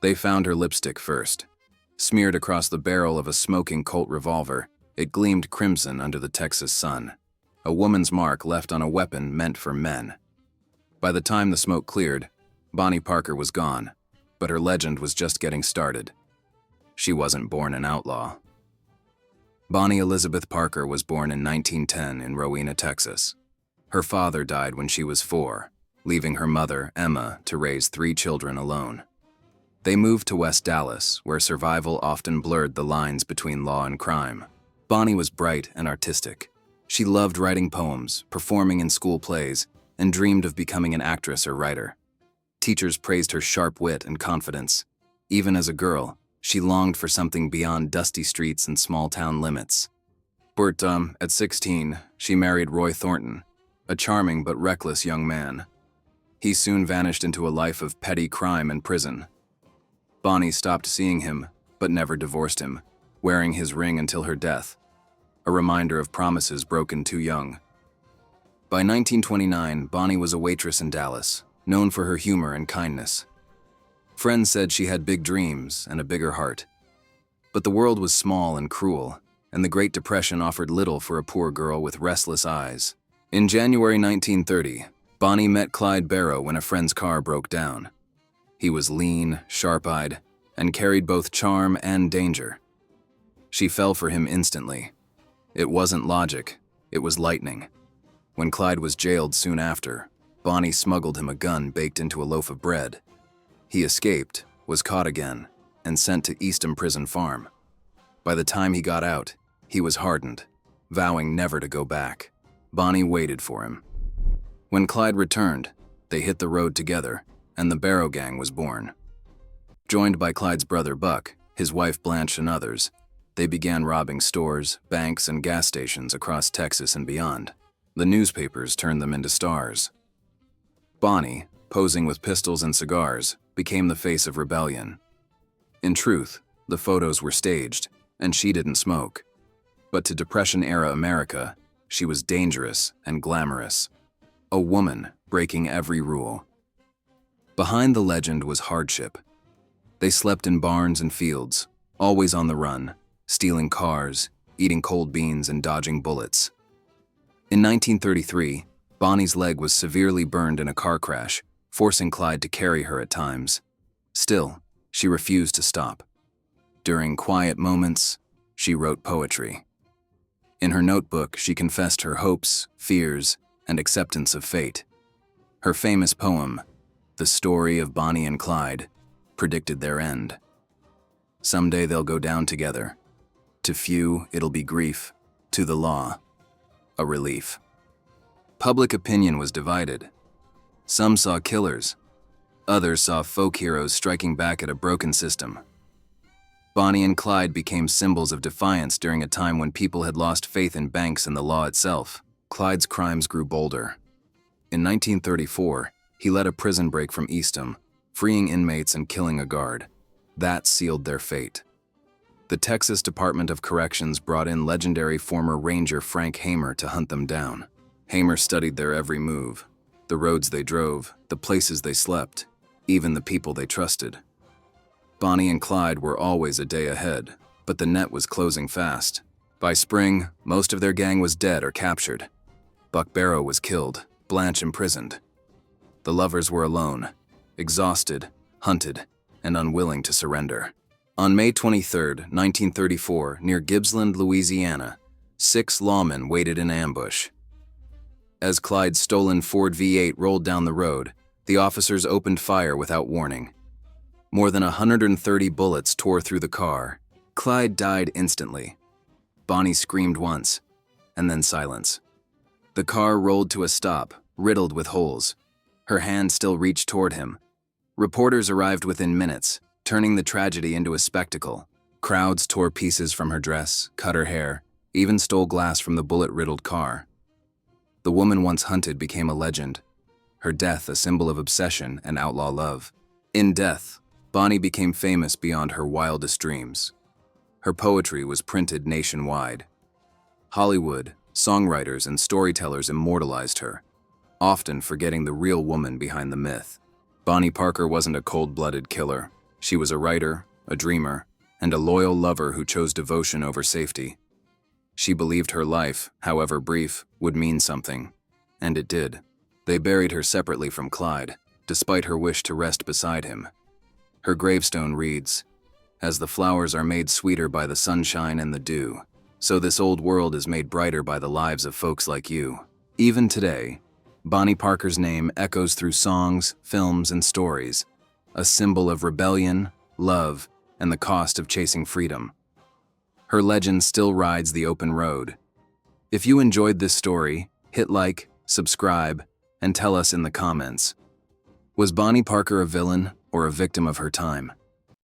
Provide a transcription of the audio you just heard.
They found her lipstick first. Smeared across the barrel of a smoking Colt revolver, it gleamed crimson under the Texas sun. A woman's mark left on a weapon meant for men. By the time the smoke cleared, Bonnie Parker was gone, but her legend was just getting started. She wasn't born an outlaw. Bonnie Elizabeth Parker was born in 1910 in Rowena, Texas. Her father died when she was 4, leaving her mother, Emma, to raise 3 children alone. They moved to West Dallas, where survival often blurred the lines between law and crime. Bonnie was bright and artistic. She loved writing poems, performing in school plays, and dreamed of becoming an actress or writer. Teachers praised her sharp wit and confidence. Even as a girl, she longed for something beyond dusty streets and small-town limits. At 16, she married Roy Thornton, a charming but reckless young man. He soon vanished into a life of petty crime and prison. Bonnie stopped seeing him, but never divorced him, wearing his ring until her death, a reminder of promises broken too young. By 1929, Bonnie was a waitress in Dallas, known for her humor and kindness. Friends said she had big dreams and a bigger heart. But the world was small and cruel, and the Great Depression offered little for a poor girl with restless eyes. In January 1930, Bonnie met Clyde Barrow when a friend's car broke down. He was lean, sharp-eyed, and carried both charm and danger. She fell for him instantly. It wasn't logic, it was lightning. When Clyde was jailed soon after, Bonnie smuggled him a gun baked into a loaf of bread. He escaped, was caught again, and sent to Eastham Prison Farm. By the time he got out, he was hardened, vowing never to go back. Bonnie waited for him. When Clyde returned, they hit the road together, and the Barrow Gang was born. Joined by Clyde's brother Buck, his wife Blanche, and others, they began robbing stores, banks, and gas stations across Texas and beyond. The newspapers turned them into stars. Bonnie, posing with pistols and cigars, became the face of rebellion. In truth, the photos were staged, and she didn't smoke. But to Depression-era America, she was dangerous and glamorous. A woman breaking every rule. Behind the legend was hardship. They slept in barns and fields, always on the run, stealing cars, eating cold beans, and dodging bullets. In 1933, Bonnie's leg was severely burned in a car crash, forcing Clyde to carry her at times. Still, she refused to stop. During quiet moments, she wrote poetry. In her notebook, she confessed her hopes, fears, and acceptance of fate. Her famous poem, The Story of Bonnie and Clyde, predicted their end. Someday they'll go down together. To few, it'll be grief. To the law, a relief. Public opinion was divided. Some saw killers. Others saw folk heroes striking back at a broken system. Bonnie and Clyde became symbols of defiance during a time when people had lost faith in banks and the law itself. Clyde's crimes grew bolder. In 1934, he led a prison break from Eastham, freeing inmates and killing a guard. That sealed their fate. The Texas Department of Corrections brought in legendary former Ranger Frank Hamer to hunt them down. Hamer studied their every move, the roads they drove, the places they slept, even the people they trusted. Bonnie and Clyde were always a day ahead, but the net was closing fast. By spring, most of their gang was dead or captured. Buck Barrow was killed, Blanche imprisoned. The lovers were alone, exhausted, hunted, and unwilling to surrender. On May 23, 1934, near Gibbsland, Louisiana, 6 lawmen waited in ambush. As Clyde's stolen Ford V8 rolled down the road, the officers opened fire without warning. More than 130 bullets tore through the car. Clyde died instantly. Bonnie screamed once, and then silence. The car rolled to a stop, riddled with holes. Her hand still reached toward him. Reporters arrived within minutes, turning the tragedy into a spectacle. Crowds tore pieces from her dress, cut her hair, even stole glass from the bullet-riddled car. The woman once hunted became a legend. Her death a symbol of obsession and outlaw love. In death, Bonnie became famous beyond her wildest dreams. Her poetry was printed nationwide. Hollywood, songwriters, and storytellers immortalized her, often forgetting the real woman behind the myth. Bonnie Parker wasn't a cold-blooded killer. She was a writer, a dreamer, and a loyal lover who chose devotion over safety. She believed her life, however brief, would mean something. And it did. They buried her separately from Clyde, despite her wish to rest beside him. Her gravestone reads, "As the flowers are made sweeter by the sunshine and the dew, so this old world is made brighter by the lives of folks like you." Even today, Bonnie Parker's name echoes through songs, films, and stories, a symbol of rebellion, love, and the cost of chasing freedom. Her legend still rides the open road. If you enjoyed this story, hit like, subscribe, and tell us in the comments. Was Bonnie Parker a villain or a victim of her time?